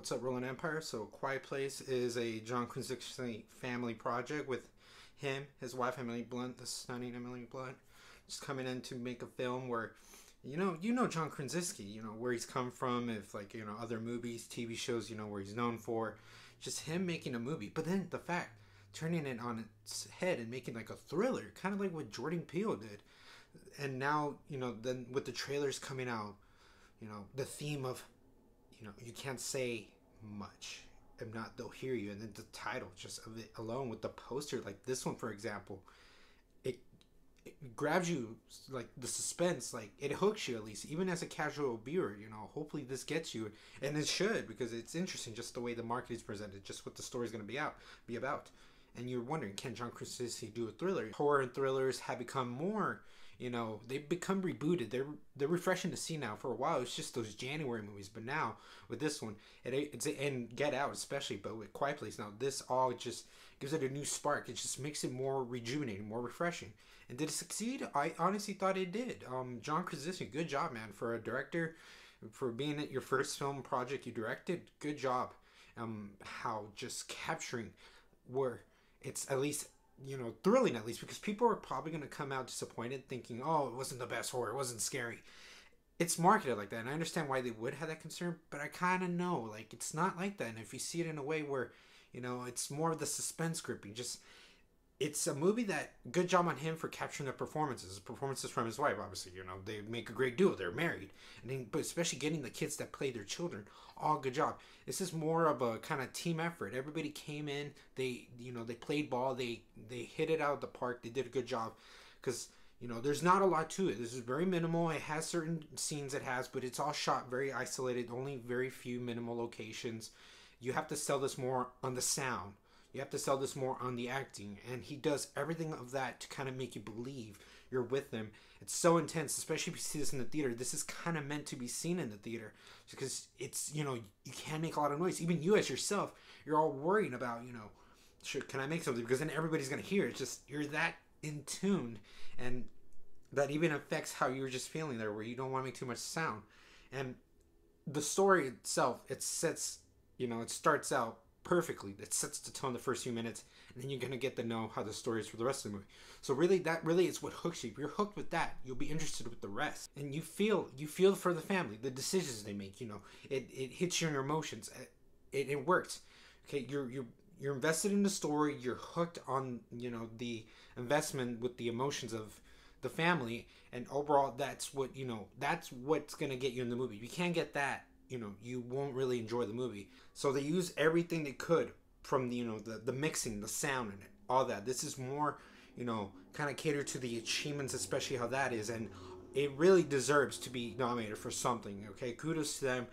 What's up, Rolling Empire? So, Quiet Place is a John Krasinski family project with him, his wife Emily Blunt, the stunning Emily Blunt, just coming in to make a film where, you know John Krasinski, where he's come from, if like other movies, TV shows, where he's known for, just him making a movie. But then the fact turning it on its head and making like a thriller, kind of like what Jordan Peele did, and now then with the trailers coming out, the theme of you can't say much. If not, they'll hear you. And then the title, just of it alone, with the poster, like this one, for example, it grabs you, like the suspense, like it hooks you at least, even as a casual viewer. Hopefully this gets you, and it should, because it's interesting, just the way the market is presented, just what the story's going to be about. And you're wondering, can John Krasinski do a thriller? Horror and thrillers have become more, they've become rebooted. They're refreshing to see now. For a while, it's just those January movies, but now with this one, it's and Get Out especially, but with Quiet Place now, this all just gives it a new spark. It just makes it more rejuvenating, more refreshing. And did it succeed? I honestly thought it did. John Krasinski, good job, man, for a director, for being at your first film project you directed. Good job. How just capturing where it's at least thrilling, at least, because people are probably going to come out disappointed thinking, oh, it wasn't the best horror, it wasn't scary. It's marketed like that, and I understand why they would have that concern, but I kind of know, like, it's not like that. And if you see it in a way where, it's more of the suspense gripping, just, it's a movie that, good job on him for capturing the performances from his wife, obviously, they make a great duo, they're married, and then, but especially getting the kids that play their children, all good job. This is more of a kind of team effort. Everybody came in, they played ball, they hit it out of the park, they did a good job, because, there's not a lot to it. This is very minimal. It has certain scenes it has, but it's all shot very isolated, only very few minimal locations. You have to sell this more on the sound. You have to sell this more on the acting, and he does everything of that to kind of make you believe you're with them. It's so intense, especially if you see this in the theater. This is kind of meant to be seen in the theater, because it's, you can't make a lot of noise. Even you as yourself, you're all worried about, can I make something? Because then everybody's going to hear it. It's just, you're that in tune, and that even affects how you're just feeling there, where you don't want to make too much sound. And the story itself, it sets, it starts out perfectly. It sets the tone the first few minutes, and then you're going to get to know how the story is for the rest of the movie. So really, that really is what hooks you. If you're hooked with that, you'll be interested with the rest. And you feel for the family, the decisions they make, it hits you in your emotions. It works. Okay, you're invested in the story, you're hooked on, the investment with the emotions of the family, and overall that's what, that's what's going to get you in the movie. If you can't get that, you won't really enjoy the movie. So they use everything they could from the mixing, the sound, and all that. This is more, kind of catered to the achievements, especially how that is, and it really deserves to be nominated for something. Okay, kudos to them.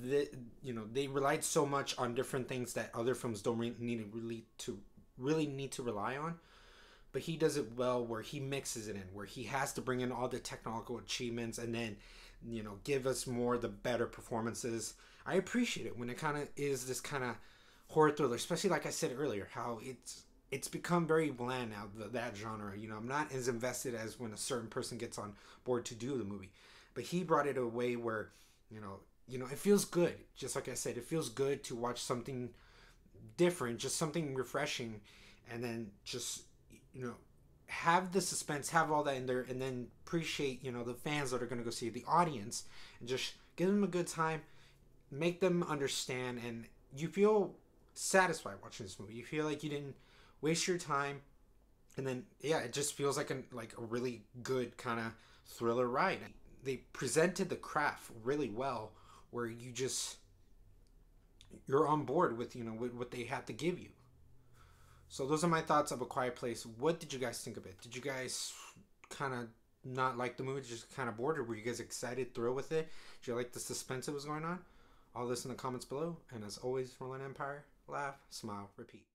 They relied so much on different things that other films don't really need to rely on. But he does it well, where he mixes it in, where he has to bring in all the technical achievements and then, give us more the better performances. I appreciate it when it kind of is this kind of horror thriller, especially like I said earlier, how it's become very bland now, that genre. I'm not as invested as when a certain person gets on board to do the movie. But he brought it a way where, it feels good. Just like I said, it feels good to watch something different, just something refreshing, and then just, have the suspense, have all that in there, and then appreciate, the fans that are going to go see it, the audience, and just give them a good time, make them understand, and you feel satisfied watching this movie. You feel like you didn't waste your time, and then, yeah, it just feels like a really good kind of thriller ride. They presented the craft really well, where you're on board with, with what they have to give you. So those are my thoughts of A Quiet Place. What did you guys think of it? Did you guys kind of not like the movie, just kind of bored, or were you guys excited, thrilled with it? Did you like the suspense that was going on? All this in the comments below. And as always, Rolling Empire, laugh, smile, repeat.